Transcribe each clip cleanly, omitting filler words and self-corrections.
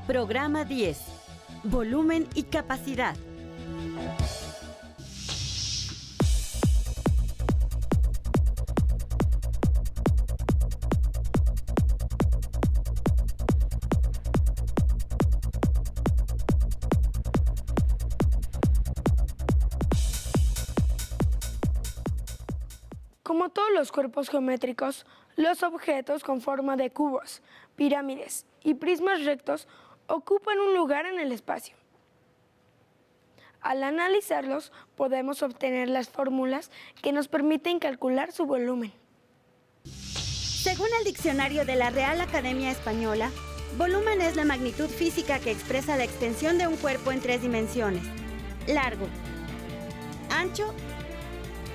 Programa 10. Volumen y capacidad. Como todos los cuerpos geométricos, los objetos con forma de cubos, pirámides y prismas rectos ocupan un lugar en el espacio. Al analizarlos, podemos obtener las fórmulas que nos permiten calcular su volumen. Según el diccionario de la Real Academia Española, volumen es la magnitud física que expresa la extensión de un cuerpo en 3 dimensiones: largo, ancho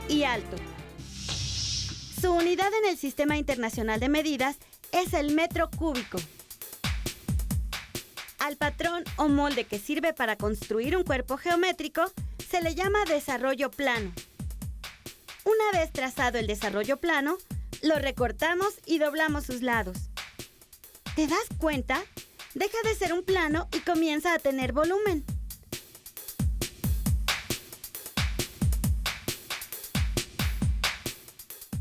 y alto. Su unidad en el Sistema Internacional de Medidas es el metro cúbico. Al patrón o molde que sirve para construir un cuerpo geométrico se le llama desarrollo plano. Una vez trazado el desarrollo plano, lo recortamos y doblamos sus lados. ¿Te das cuenta? Deja de ser un plano y comienza a tener volumen.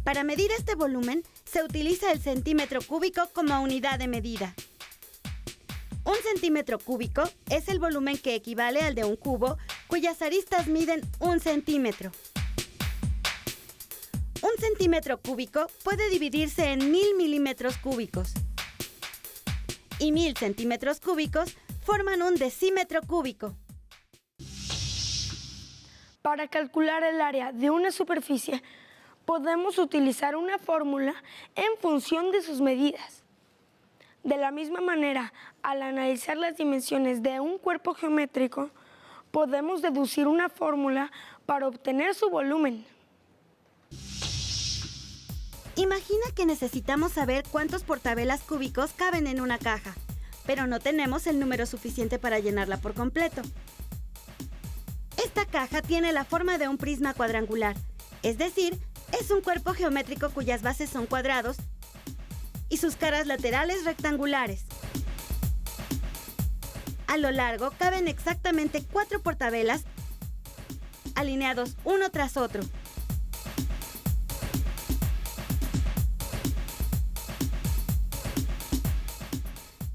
Para medir este volumen, se utiliza el centímetro cúbico como unidad de medida. Un centímetro cúbico es el volumen que equivale al de un cubo, cuyas aristas miden 1 centímetro. Un centímetro cúbico puede dividirse en 1000 milímetros cúbicos. Y 1000 centímetros cúbicos forman un decímetro cúbico. Para calcular el área de una superficie, podemos utilizar una fórmula en función de sus medidas. De la misma manera, al analizar las dimensiones de un cuerpo geométrico, podemos deducir una fórmula para obtener su volumen. Imagina que necesitamos saber cuántos portavelas cúbicos caben en una caja, pero no tenemos el número suficiente para llenarla por completo. Esta caja tiene la forma de un prisma cuadrangular, es decir, es un cuerpo geométrico cuyas bases son cuadrados y sus caras laterales rectangulares. A lo largo caben exactamente 4 portavelas alineados uno tras otro.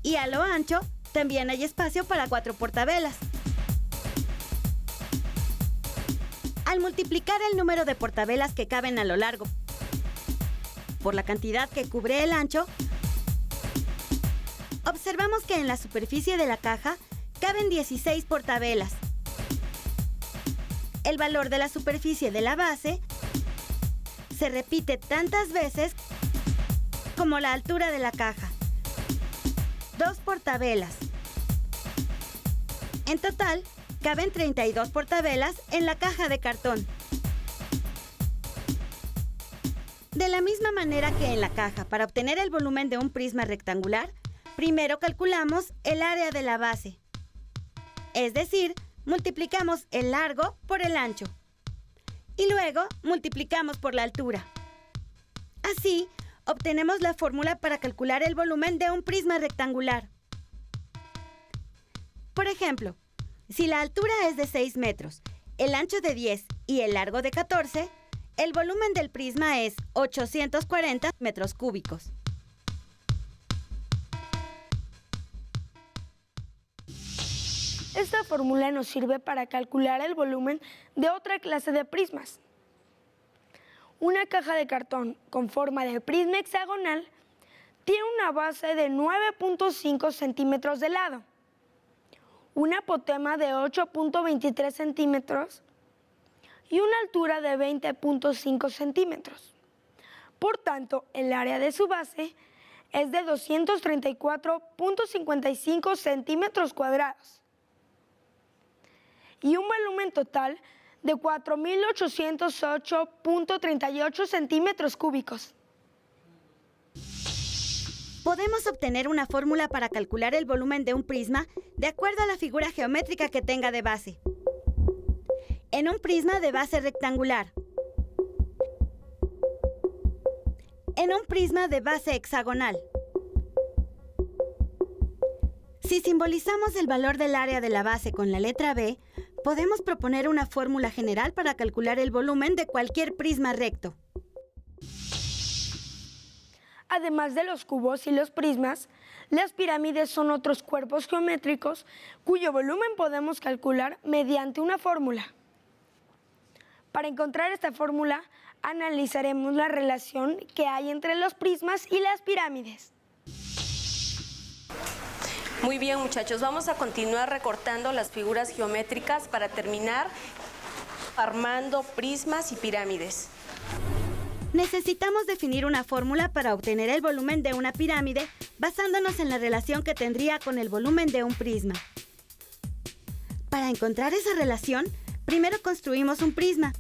Y a lo ancho también hay espacio para 4 portavelas. Al multiplicar el número de portavelas que caben a lo largo por la cantidad que cubre el ancho, observamos que en la superficie de la caja caben 16 portavelas. El valor de la superficie de la base se repite tantas veces como la altura de la caja. 2 portavelas. En total, caben 32 portavelas en la caja de cartón. De la misma manera que en la caja, para obtener el volumen de un prisma rectangular, primero calculamos el área de la base. Es decir, multiplicamos el largo por el ancho. Y luego multiplicamos por la altura. Así, obtenemos la fórmula para calcular el volumen de un prisma rectangular. Por ejemplo, si la altura es de 6 metros, el ancho de 10 y el largo de 14, el volumen del prisma es 840 metros cúbicos. Esta fórmula nos sirve para calcular el volumen de otra clase de prismas. Una caja de cartón con forma de prisma hexagonal tiene una base de 9.5 centímetros de lado, una apotema de 8.23 centímetros y una altura de 20.5 centímetros. Por tanto, el área de su base es de 234.55 centímetros cuadrados y un volumen total de 4.808.38 centímetros cúbicos. Podemos obtener una fórmula para calcular el volumen de un prisma de acuerdo a la figura geométrica que tenga de base. en un prisma de base rectangular, en un prisma de base hexagonal. Si simbolizamos el valor del área de la base con la letra B, podemos proponer una fórmula general para calcular el volumen de cualquier prisma recto. Además de los cubos y los prismas, las pirámides son otros cuerpos geométricos cuyo volumen podemos calcular mediante una fórmula. Para encontrar esta fórmula, analizaremos la relación que hay entre los prismas y las pirámides. Muy bien, muchachos, vamos a continuar recortando las figuras geométricas para terminar armando prismas y pirámides. Necesitamos definir una fórmula para obtener el volumen de una pirámide basándonos en la relación que tendría con el volumen de un prisma. Para encontrar esa relación, primero construimos un prisma.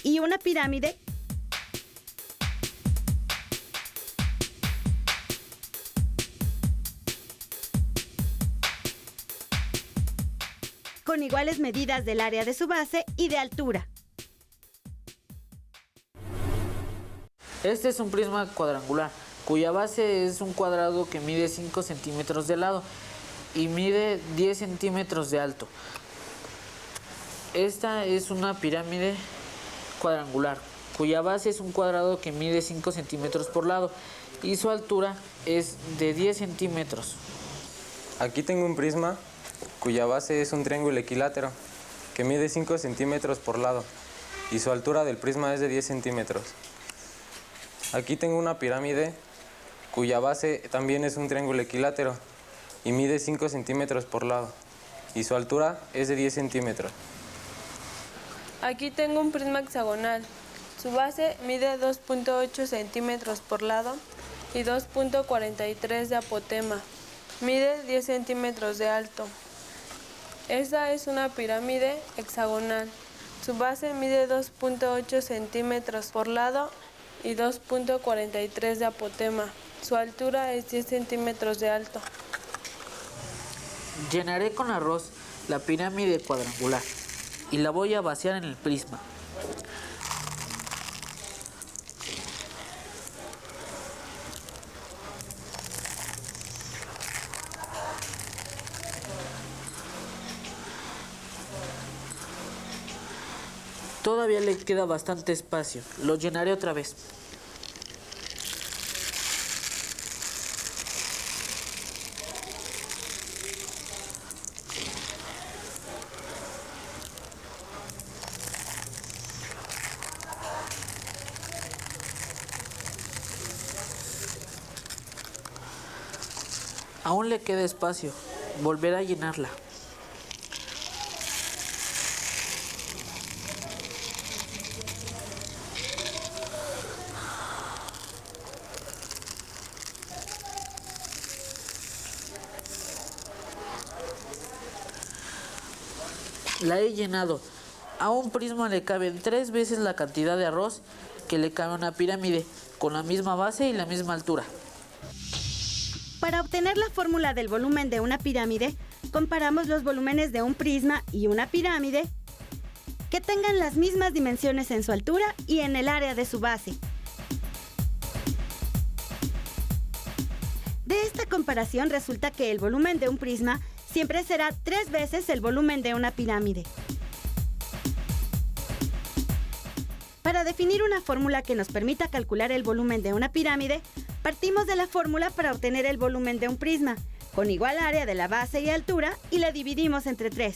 Y una pirámide con iguales medidas del área de su base y de altura. Este es un prisma cuadrangular, cuya base es un cuadrado que mide 5 centímetros de lado y mide 10 centímetros de alto. Esta es una pirámide cuadrangular, cuya base es un cuadrado que mide 5 centímetros por lado y su altura es de 10 centímetros. Aquí tengo un prisma cuya base es un triángulo equilátero que mide 5 centímetros por lado y su altura del prisma es de 10 centímetros. Aquí tengo una pirámide cuya base también es un triángulo equilátero y mide 5 centímetros por lado y su altura es de 10 centímetros. Aquí tengo un prisma hexagonal. Su base mide 2.8 centímetros por lado y 2.43 de apotema. Mide 10 centímetros de alto. Esta es una pirámide hexagonal. Su base mide 2.8 centímetros por lado y 2.43 de apotema. Su altura es 10 centímetros de alto. Llenaré con arroz la pirámide cuadrangular y la voy a vaciar en el prisma. Todavía le queda bastante espacio, lo llenaré otra vez. Aún le queda espacio, volveré a llenarla. La he llenado. A un prisma le caben 3 veces la cantidad de arroz que le cabe a una pirámide, con la misma base y la misma altura. Para obtener la fórmula del volumen de una pirámide, comparamos los volúmenes de un prisma y una pirámide que tengan las mismas dimensiones en su altura y en el área de su base. De esta comparación resulta que el volumen de un prisma siempre será 3 veces el volumen de una pirámide. Para definir una fórmula que nos permita calcular el volumen de una pirámide, partimos de la fórmula para obtener el volumen de un prisma, con igual área de la base y altura, y la dividimos entre 3.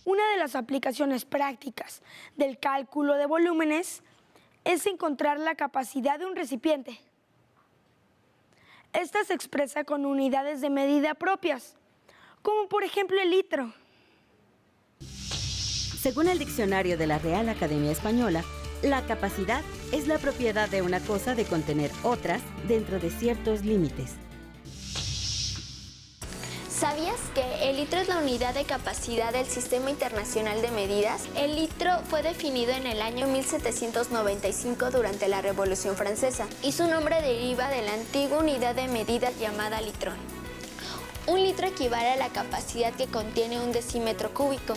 Una de las aplicaciones prácticas del cálculo de volúmenes es encontrar la capacidad de un recipiente. Esta se expresa con unidades de medida propias, como por ejemplo el litro. Según el diccionario de la Real Academia Española, la capacidad es la propiedad de una cosa de contener otras dentro de ciertos límites. ¿Sabías que el litro es la unidad de capacidad del Sistema Internacional de Medidas? El litro fue definido en el año 1795 durante la Revolución Francesa y su nombre deriva de la antigua unidad de medida llamada litrón. Un litro equivale a la capacidad que contiene un decímetro cúbico.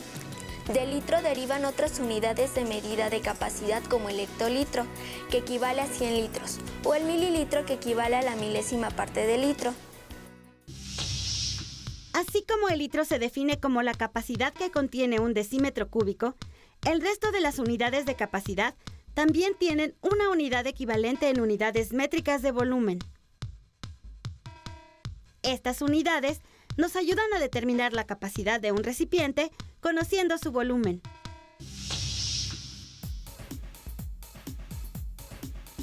Del litro derivan otras unidades de medida de capacidad como el hectolitro, que equivale a 100 litros, o el mililitro, que equivale a la milésima parte del litro. Así como el litro se define como la capacidad que contiene un decímetro cúbico, el resto de las unidades de capacidad también tienen una unidad equivalente en unidades métricas de volumen. Estas unidades nos ayudan a determinar la capacidad de un recipiente conociendo su volumen.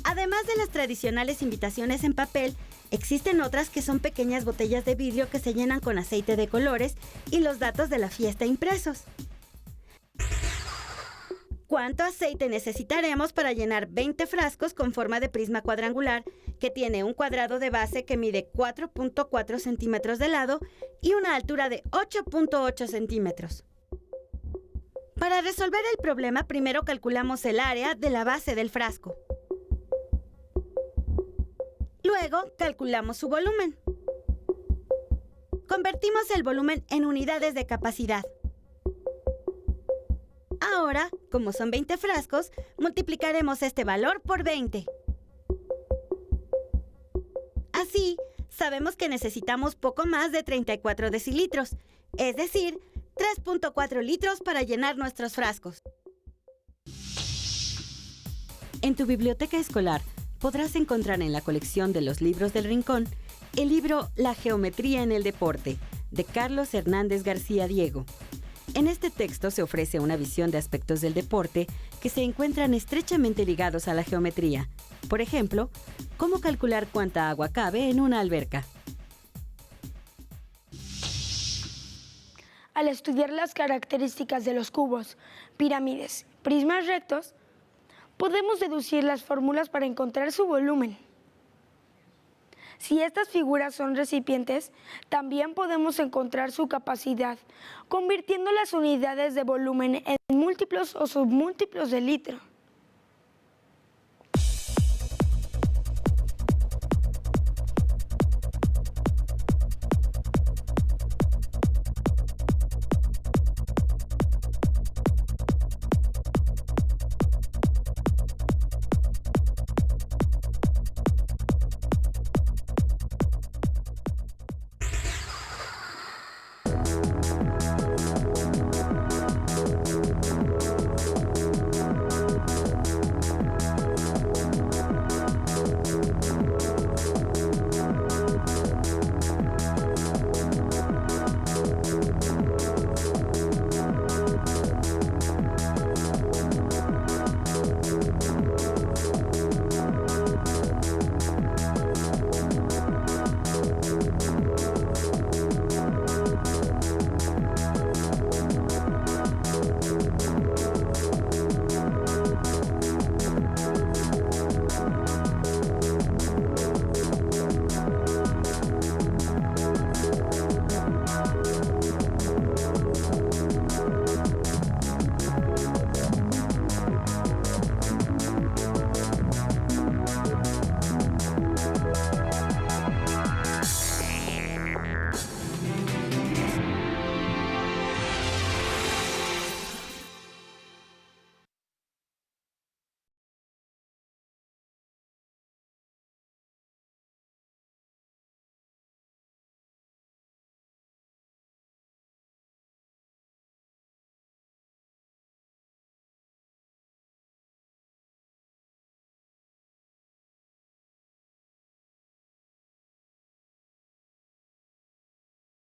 Además de las tradicionales invitaciones en papel, existen otras que son pequeñas botellas de vidrio que se llenan con aceite de colores y los datos de la fiesta impresos. ¿Cuánto aceite necesitaremos para llenar 20 frascos con forma de prisma cuadrangular que tiene un cuadrado de base que mide 4.4 centímetros de lado y una altura de 8.8 centímetros? Para resolver el problema, primero calculamos el área de la base del frasco. Luego, calculamos su volumen. Convertimos el volumen en unidades de capacidad. Ahora, como son 20 frascos, multiplicaremos este valor por 20. Así, sabemos que necesitamos poco más de 34 decilitros, es decir, 3.4 litros para llenar nuestros frascos. En tu biblioteca escolar podrás encontrar en la colección de los libros del Rincón el libro La geometría en el deporte, de Carlos Hernández García Diego. En este texto se ofrece una visión de aspectos del deporte que se encuentran estrechamente ligados a la geometría. Por ejemplo, cómo calcular cuánta agua cabe en una alberca. Al estudiar las características de los cubos, pirámides, prismas rectos, podemos deducir las fórmulas para encontrar su volumen. Si estas figuras son recipientes, también podemos encontrar su capacidad, convirtiendo las unidades de volumen en múltiplos o submúltiplos de litro.